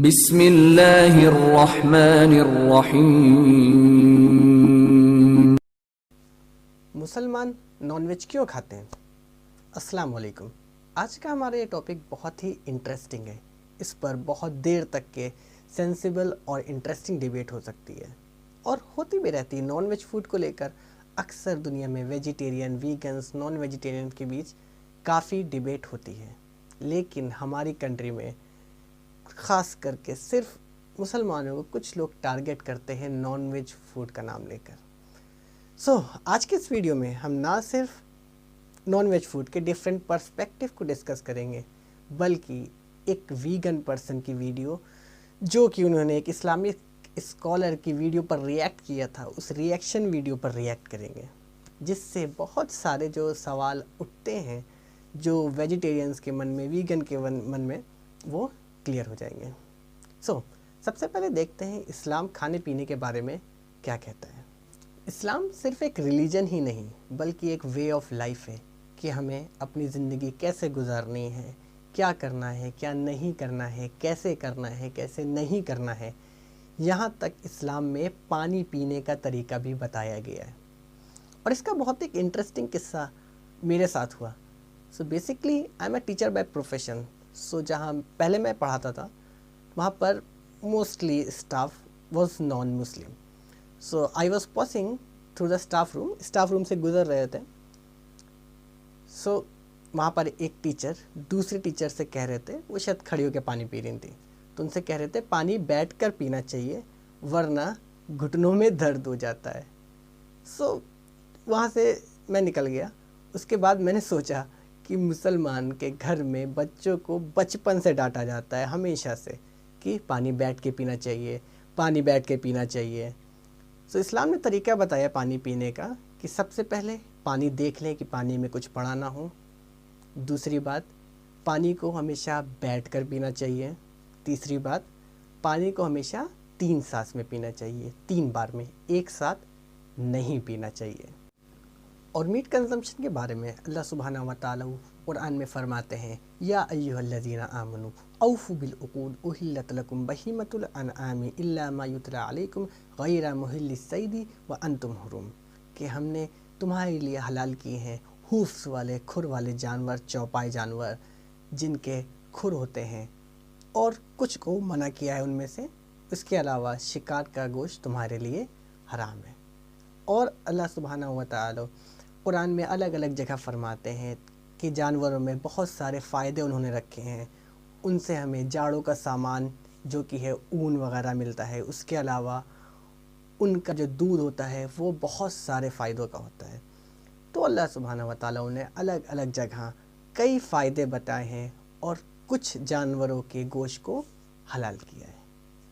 बिस्मिल्लाहिर्रहमानिर्रहीम। मुसलमान नॉनवेज क्यों खाते हैं? अस्सलाम वालेकुम। आज का हमारा ये टॉपिक बहुत ही इंटरेस्टिंग है। इस पर बहुत देर तक के सेंसिबल और इंटरेस्टिंग डिबेट हो सकती है और होती भी रहती है। नॉनवेज फूड को लेकर अक्सर दुनिया में वेजिटेरियन, वीगन्स, नॉन वेजिटेरियन के बीच काफ़ी डिबेट होती है, लेकिन हमारी कंट्री में ख़ास करके सिर्फ मुसलमानों को कुछ लोग टारगेट करते हैं नॉन वेज फूड का नाम लेकर। आज के इस वीडियो में हम ना सिर्फ नॉन वेज फूड के डिफरेंट पर्सपेक्टिव को डिस्कस करेंगे, बल्कि एक वीगन पर्सन की वीडियो जो कि उन्होंने एक इस्लामिक स्कॉलर की वीडियो पर रिएक्ट किया था, उस रिएक्शन वीडियो पर रिएक्ट करेंगे, जिससे बहुत सारे जो सवाल उठते हैं जो वेजिटेरियंस के मन में, वीगन के मन में, वो क्लियर हो जाएंगे। सबसे पहले देखते हैं इस्लाम खाने पीने के बारे में क्या कहता है। इस्लाम सिर्फ एक रिलीजन ही नहीं, बल्कि एक वे ऑफ लाइफ है कि हमें अपनी ज़िंदगी कैसे गुजारनी है, क्या करना है, क्या नहीं करना है, कैसे करना है, कैसे नहीं करना है। यहाँ तक इस्लाम में पानी पीने का तरीका भी बताया गया है और इसका बहुत एक इंटरेस्टिंग किस्सा मेरे साथ हुआ। Basically I am a teacher by profession. जहाँ पहले मैं पढ़ाता था वहाँ पर mostly staff was non Muslim. I was passing through the staff room से गुजर रहे थे। वहाँ पर एक टीचर दूसरे टीचर से कह रहे थे, वो शायद खड़ी होकर पानी पी रही थी, तो उनसे कह रहे थे पानी बैठकर पीना चाहिए वरना घुटनों में दर्द हो जाता है। वहाँ से मैं निकल गया। उसके बाद मैंने सोचा कि मुसलमान के घर में बच्चों को बचपन से डांटा जाता है हमेशा से कि पानी बैठ के पीना चाहिए, पानी बैठ के पीना चाहिए। इस्लाम ने तरीका बताया पानी पीने का कि सबसे पहले पानी देख लें कि पानी में कुछ पड़ा ना हो। दूसरी बात, पानी को हमेशा बैठ कर पीना चाहिए। तीसरी बात, पानी को हमेशा 3 सांस में पीना चाहिए, 3 बार में, एक साथ नहीं पीना चाहिए। और मीट कंजम्पशन के बारे में अल्लाह सुब्हानहू व तआला कुरान में फरमाते हैं, या अय्युहल्लज़ीना आमनू औफू बिल उक़ूद उहिल्लत लकुम बहीमतुल अनआमी इल्ला मा युतला अलैकुम गैरा मुहिल्लिस सैदी व अंतुम हुरुम, कि हमने तुम्हारे लिए हलाल किए हैं हूफ्स वाले, खुर वाले जानवर, चौपाई जानवर जिनके खुर होते हैं, और कुछ को मना किया है उनमें से। इसके अलावा शिकार का गोश्त तुम्हारे लिए हराम है। और अल्लाह सुब्हानहू व तआला कुरान में अलग अलग जगह फरमाते हैं कि जानवरों में बहुत सारे फ़ायदे उन्होंने रखे हैं। उनसे हमें जाड़ों का सामान जो कि है ऊन वगैरह मिलता है। उसके अलावा उनका जो दूध होता है वो बहुत सारे फ़ायदों का होता है। तो अल्लाह सुब्हानहू व तआला ने अलग अलग जगह कई फ़ायदे बताए हैं और कुछ जानवरों के गोश्त को हलाल किया है।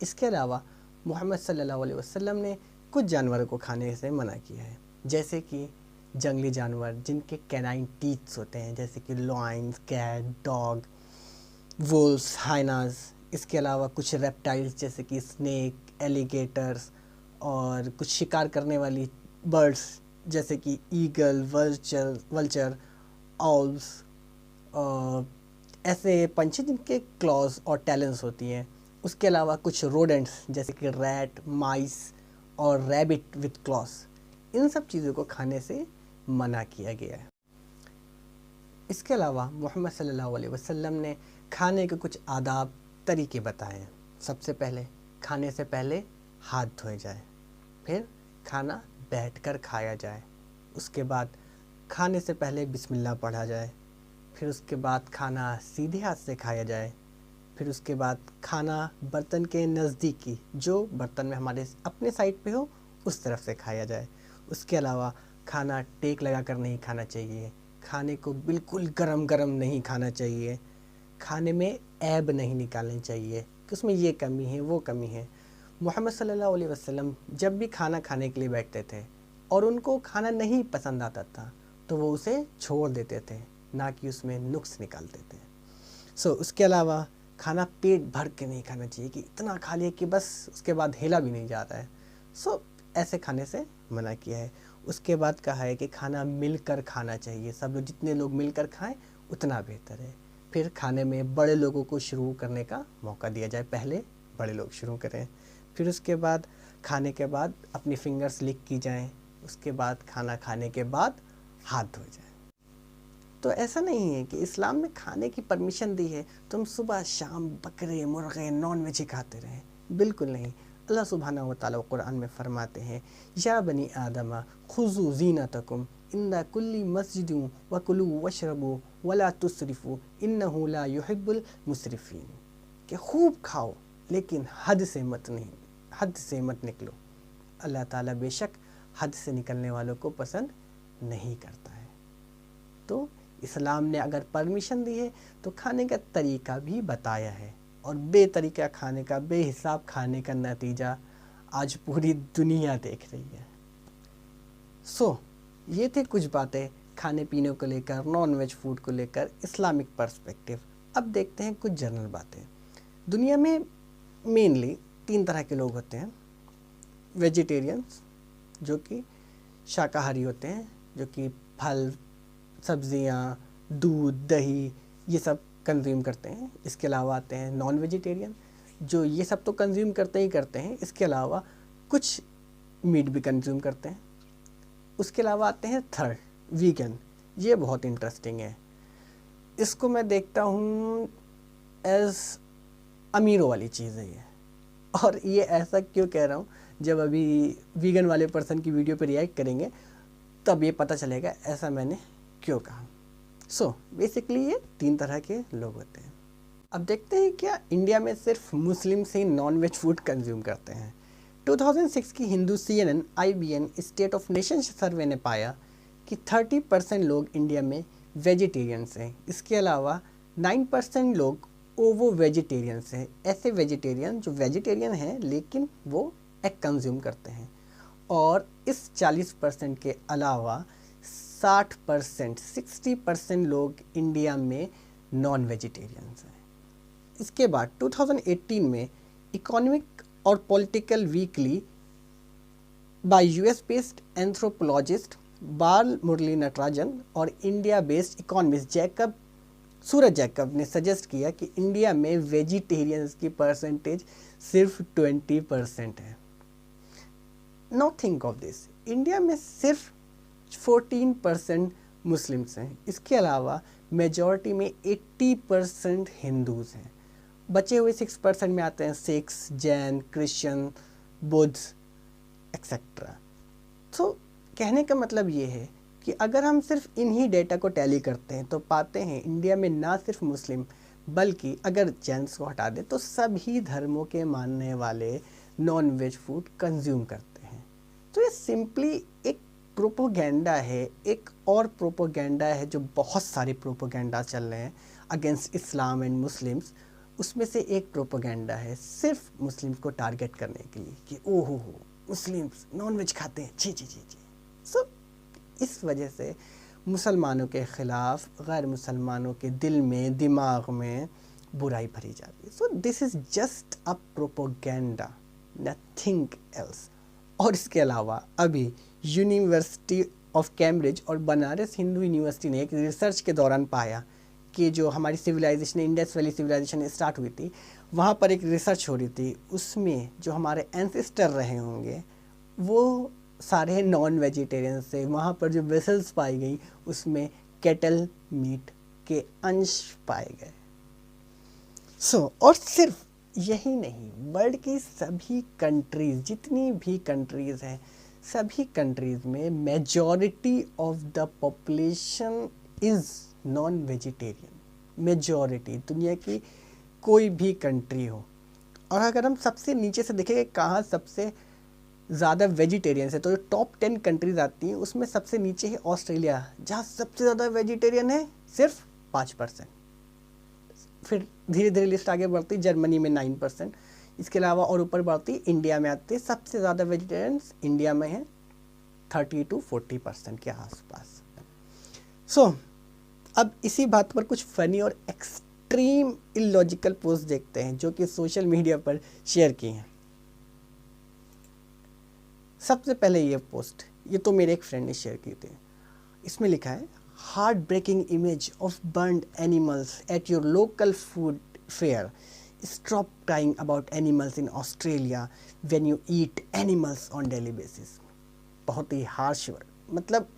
इसके अलावा मोहम्मद सल्लल्लाहु अलैहि वसल्लम ने कुछ जानवरों को खाने से मना किया है, जैसे कि जंगली जानवर जिनके कैनाइन टीथ्स होते हैं, जैसे कि lions, cat, dog, wolves, hyenas. इसके अलावा कुछ रेप्टाइल्स जैसे कि स्नेक, एलिगेटर्स, और कुछ शिकार करने वाली बर्ड्स जैसे कि ईगल, वल्चर, आउल्स, ऐसे पंछी जिनके क्लॉज और टैलेंस होती हैं। उसके अलावा कुछ रोडेंट्स जैसे कि रैट, माइस और रैबिट विथ क्लॉस, इन सब चीज़ों को खाने से मना किया गया है। इसके अलावा मोहम्मद सल्लल्लाहु अलैहि वसल्लम ने खाने के कुछ आदाब, तरीके बताए हैं। सबसे पहले, खाने से पहले हाथ धोए जाए, फिर खाना बैठकर खाया जाए, उसके बाद खाने से पहले बिस्मिल्लाह पढ़ा जाए, फिर उसके बाद खाना सीधे हाथ से खाया जाए, फिर उसके बाद खाना बर्तन के नज़दीकी, जो बर्तन में हमारे अपने साइड पे हो, उस तरफ से खाया जाए। उसके अलावा खाना टेक लगा कर नहीं खाना चाहिए, खाने को बिल्कुल गरम गरम नहीं खाना चाहिए, खाने में ऐब नहीं निकालनी चाहिए कि उसमें ये कमी है, वो कमी है। मोहम्मद सल्लल्लाहु अलैहि वसल्लम जब भी खाना खाने के लिए बैठते थे और उनको खाना नहीं पसंद आता था तो वो उसे छोड़ देते थे, ना कि उसमें नुक्स निकालते थे। उसके अलावा खाना पेट भर के नहीं खाना चाहिए कि इतना खा लिया कि बस उसके बाद हिला भी नहीं जाता है। ऐसे खाने से मना किया है। उसके बाद कहा है कि खाना मिलकर खाना चाहिए, सब लोग, जितने लोग मिलकर खाएं उतना बेहतर है। फिर खाने में बड़े लोगों को शुरू करने का मौका दिया जाए, पहले बड़े लोग शुरू करें। फिर उसके बाद खाने के बाद अपनी फिंगर्स लिक की जाएं, उसके बाद खाना खाने के बाद हाथ धोए जाएं। तो ऐसा नहीं है कि इस्लाम में खाने की परमिशन दी है तुम सुबह शाम बकरे मुर्गे नॉन वेज ही खाते रहें, बिल्कुल नहीं। अल्लाह सुब्हानहू व तआला कुरान में फरमाते हैं, या बनी आदमा खुजू ज़ीनतकुम इंदा कुल्ली मस्जिदुं व कुलू वशरबू वला तुसरिफू इन्नहु ला युहिब्बुल मुसरिफीन, कि खूब खाओ लेकिन हद से मत निकलो। अल्लाह ताला बेशक हद से निकलने वालों को पसंद नहीं करता है। तो इस्लाम ने अगर परमिशन दी है तो खाने का तरीका भी बताया है, और बेतरीका खाने का, बेहिसाब खाने का नतीजा आज पूरी दुनिया देख रही है। ये थे कुछ बातें खाने पीने को लेकर, नॉन वेज फूड को लेकर, इस्लामिक पर्सपेक्टिव। अब देखते हैं कुछ जनरल बातें। दुनिया में मेनली 3 तरह के लोग होते हैं। वेजिटेरियंस, जो कि शाकाहारी होते हैं, जो कि फल, सब्जियां, दूध, दही ये सब कंज्यूम करते हैं। इसके अलावा आते हैं नॉन वेजिटेरियन, जो ये सब तो कंज्यूम करते हैं, इसके अलावा कुछ मीट भी कंज्यूम करते हैं। उसके अलावा आते हैं थर्ड, वीगन। ये बहुत इंटरेस्टिंग है, इसको मैं देखता हूँ एज अमीरों वाली चीज़ है ये। और ये ऐसा क्यों कह रहा हूँ, जब अभी वीगन वाले पर्सन की वीडियो पे रिएक्ट करेंगे तब ये पता चलेगा ऐसा मैंने क्यों कहा। बेसिकली ये 3 तरह के लोग होते हैं। अब देखते हैं क्या इंडिया में सिर्फ मुस्लिम से नॉन वेज फूड कंज्यूम करते हैं। 2006 की Hindu CNN IBN state of nation सर्वे ने पाया कि 30% लोग इंडिया में वेजिटेरियंस हैं। इसके अलावा 9% लोग ओवो वेजिटेरियंस हैं, ऐसे वेजिटेरियन जो वेजिटेरियन हैं लेकिन वो एग कंज्यूम करते हैं। और इस 40% के अलावा 60% लोग इंडिया में नॉन वेजिटेरियंस हैं। इसके बाद 2018 में इकोनॉमिक और political weekly by US based anthropologist Bal Murali Natarajan और India based economist Suraj Jacob ने सजेस्ट किया कि इंडिया में वेजिटेरियंस की परसेंटेज सिर्फ 20% है। Now think of this, India में सिर्फ 14% मुस्लिम्स हैं। इसके अलावा मेजॉरिटी में 80% हिंदूज़ हैं। बचे हुए 6% में आते हैं Sikhs, Jain, Christian, Buddha etcetera. तो कहने का मतलब ये है कि अगर हम सिर्फ इन्हीं डेटा को टैली करते हैं तो पाते हैं इंडिया में ना सिर्फ मुस्लिम बल्कि अगर जैन्स को हटा दें तो सभी धर्मों के मानने वाले नॉन वेज फूड कंज्यूम करते हैं। तो ये सिंपली एक प्रोपोगेंडा है, एक और प्रोपोगेंडा है जो बहुत सारे प्रोपोगेंडा चल रहे हैं अगेंस्ट इस्लाम एंड मुस्लिम्स। उसमें से एक प्रोपोगेंडा है सिर्फ मुस्लिम्स को टारगेट करने के लिए कि ओहो हो मुस्लिम्स नॉन वेज खाते हैं, जी। इस वजह से मुसलमानों के ख़िलाफ़ गैर मुसलमानों के दिल में, दिमाग में बुराई भरी जाती है। So this is just a propaganda, nothing else. और इसके अलावा अभी यूनिवर्सिटी ऑफ कैम्ब्रिज और बनारस हिंदू यूनिवर्सिटी ने एक रिसर्च के दौरान पाया कि जो हमारी civilisation, Indus valley civilisation start हुई थी, वहाँ पर एक रिसर्च हो रही थी। उसमें जो हमारे एंसेस्टर रहे होंगे वो सारे नॉन वेजिटेरियन से। वहाँ पर जो वेसल्स पाई गई उसमें कैटल मीट के अंश पाए गए। और सिर्फ यही नहीं, वर्ल्ड की सभी कंट्रीज़, जितनी भी कंट्रीज़ हैं, सभी कंट्रीज़ में majority of the population is non vegetarian. Majority, दुनिया की कोई भी कंट्री हो। और अगर हम सबसे नीचे से देखेंगे कहाँ सबसे ज़्यादा वेजिटेरियंस है, तो जो टॉप 10 कंट्रीज़ आती हैं उसमें सबसे नीचे है ऑस्ट्रेलिया, जहाँ सबसे ज़्यादा वेजिटेरियन है सिर्फ 5%। फिर धीरे धीरे लिस्ट आगे बढ़ती, जर्मनी में 9%। इसके अलावा और ऊपर बढ़ती इंडिया में आती है। सबसे ज़्यादा वेजिटेरियंस इंडिया में है 30 to 40% के आसपास। अब इसी बात पर कुछ फ़नी और एक्सट्रीम इलॉजिकल पोस्ट देखते हैं जो कि सोशल मीडिया पर शेयर की हैं। सबसे पहले ये पोस्ट, ये तो मेरे एक फ्रेंड ने शेयर की थी। इसमें लिखा है, heart breaking image of burned animals at your local food fair, stop crying about animals in Australia when you eat animals on daily basis. बहुत ही हार्श वर्ड। मतलब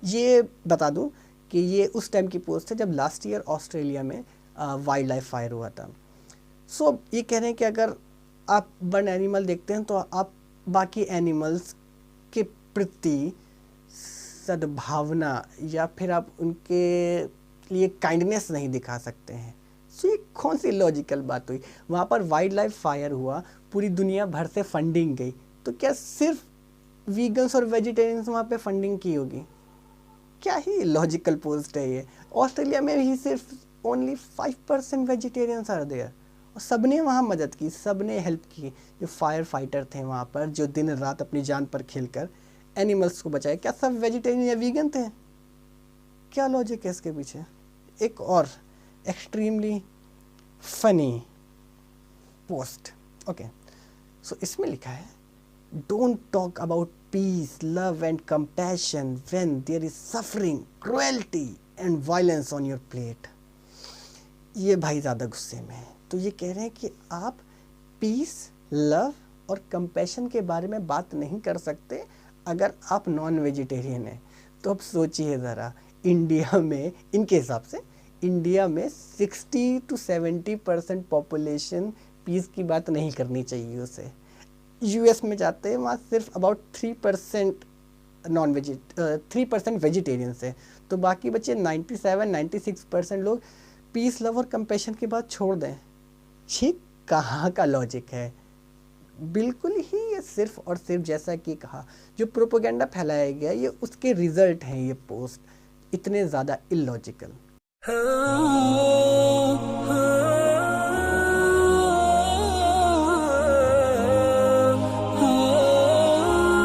ये बता दूं कि ये उस टाइम की पोस्ट है जब लास्ट ईयर ऑस्ट्रेलिया में वाइल्ड लाइफ फायर हुआ था। सो ये कह रहे हैं कि अगर आप वन एनिमल देखते हैं तो आप बाकी एनिमल्स के प्रति सद्भावना या फिर आप उनके लिए काइंडनेस नहीं दिखा सकते हैं। सो ये कौन सी लॉजिकल बात हुई? वहाँ पर वाइल्ड लाइफ फायर हुआ, पूरी दुनिया भर से फंडिंग गई, तो क्या सिर्फ वीगन्स और वेजिटेरियंस वहाँ पे फंडिंग की होगी? क्या ही लॉजिकल पोस्ट है ये। ऑस्ट्रेलिया में भी सिर्फ ओनली 5% वेजिटेरियंस आर देयर, और सबने वहाँ मदद की, सबने हेल्प की। जो फायर फाइटर थे वहाँ पर, जो दिन रात अपनी जान पर खेलकर एनिमल्स को बचाए, क्या सब वेजिटेरियन या वीगन थे? क्या लॉजिक है इसके पीछे? एक और extremely funny post. Okay, so इसमें लिखा है, don't talk about peace, love and compassion when there is suffering, cruelty and violence on your plate. ये भाई ज़्यादा गुस्से में है। तो ये कह रहे हैं कि आप पीस, लव और कंपैशन के बारे में बात नहीं कर सकते अगर आप नॉन वेजिटेरियन हैं। तो अब सोचिए ज़रा, इंडिया में, इनके हिसाब से इंडिया में 60 to 70% पॉपुलेशन पीस की बात नहीं करनी चाहिए उसे। यूएस में जाते हैं, वहाँ सिर्फ अबाउट 3% 3% वेजिटेरियंस है, तो बाकी बच्चे 97-96% लोग पीस, लव और कंपैशन की बात छोड़ दें। ये कहाँ का लॉजिक है? बिल्कुल ही ये सिर्फ और सिर्फ, जैसा कि कहा, जो प्रोपेगेंडा फैलाया गया, ये उसके रिजल्ट हैं ये पोस्ट, इतने ज़्यादा इलॉजिकल।